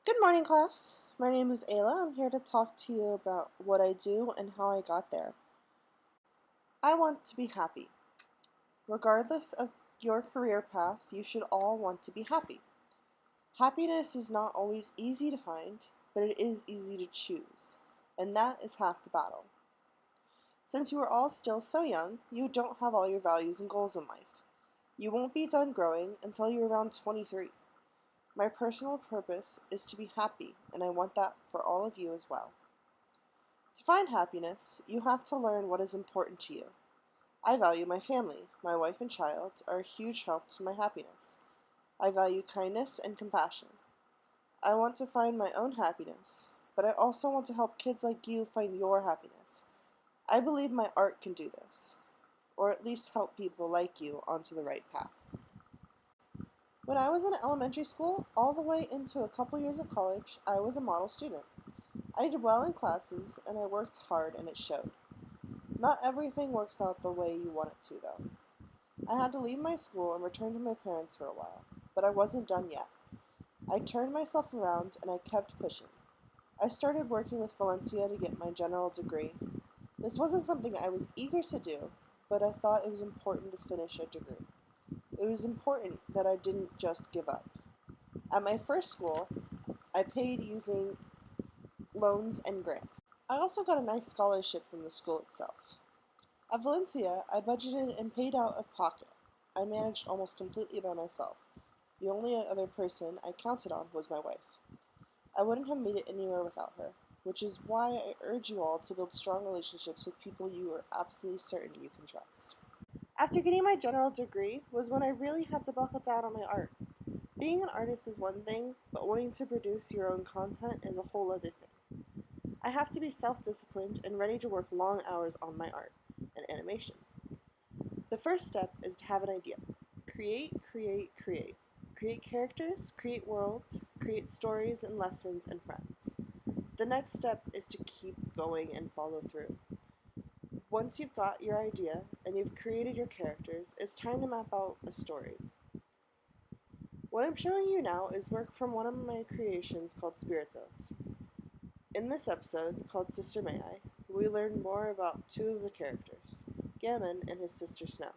Good morning, class. My name is Ayla. I'm here to talk to you about what I do and how I got there. I want to be happy. Regardless of your career path, you should all want to be happy. Happiness is not always easy to find, but it is easy to choose, and that is half the battle. Since you are all still so young, you don't have all your values and goals in life. You won't be done growing until you're around 23. My personal purpose is to be happy, and I want that for all of you as well. To find happiness, you have to learn what is important to you. I value my family. My wife and child are a huge help to my happiness. I value kindness and compassion. I want to find my own happiness, but I also want to help kids like you find your happiness. I believe my art can do this, or at least help people like you onto the right path. When I was in elementary school, all the way into a couple years of college, I was a model student. I did well in classes, and I worked hard, and it showed. Not everything works out the way you want it to, though. I had to leave my school and return to my parents for a while, but I wasn't done yet. I turned myself around and I kept pushing. I started working with Valencia to get my general degree. This wasn't something I was eager to do, but I thought it was important to finish a degree. It was important that I didn't just give up. At my first school, I paid using loans and grants. I also got a nice scholarship from the school itself. At Valencia, I budgeted and paid out of pocket. I managed almost completely by myself. The only other person I counted on was my wife. I wouldn't have made it anywhere without her, which is why I urge you all to build strong relationships with people you are absolutely certain you can trust. After getting my general degree was when I really had to buckle down on my art. Being an artist is one thing, but wanting to produce your own content is a whole other thing. I have to be self-disciplined and ready to work long hours on my art and animation. The first step is to have an idea. Create, create, create. Create characters, create worlds, create stories and lessons and friends. The next step is to keep going and follow through. Once you've got your idea and you've created your characters, it's time to map out a story. What I'm showing you now is work from one of my creations called Spirits Oath. In this episode, called Sister May I, we learn more about two of the characters, Gammon and his sister Snow.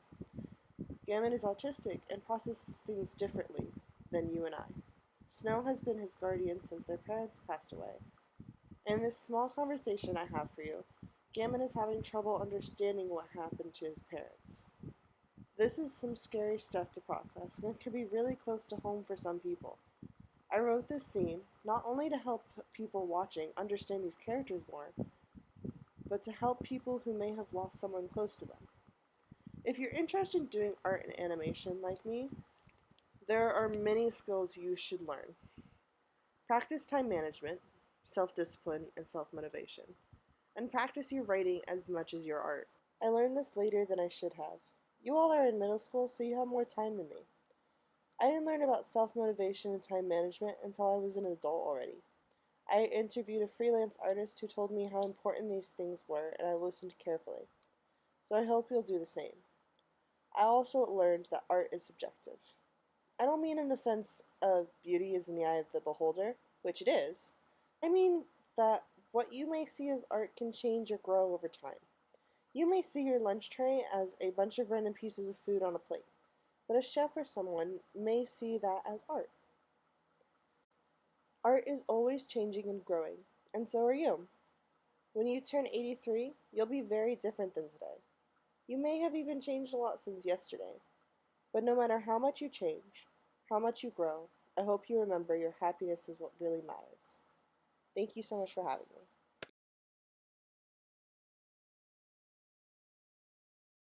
Gammon is autistic and processes things differently than you and I. Snow has been his guardian since their parents passed away. In this small conversation I have for you, Gammon is having trouble understanding what happened to his parents. This is some scary stuff to process and can be really close to home for some people. I wrote this scene not only to help people watching understand these characters more, but to help people who may have lost someone close to them. If you're interested in doing art and animation like me, there are many skills you should learn. Practice time management, self-discipline, and self-motivation. And practice your writing as much as your art. I learned this later than I should have. You all are in middle school, so you have more time than me. I didn't learn about self-motivation and time management until I was an adult already. I interviewed a freelance artist who told me how important these things were, and I listened carefully. So I hope you'll do the same. I also learned that art is subjective. I don't mean in the sense of beauty is in the eye of the beholder, which it is. I mean that what you may see as art can change or grow over time. You may see your lunch tray as a bunch of random pieces of food on a plate, but a chef or someone may see that as art. Art is always changing and growing, and so are you. When you turn 83, you'll be very different than today. You may have even changed a lot since yesterday. But no matter how much you change, how much you grow, I hope you remember your happiness is what really matters. Thank you so much for having me.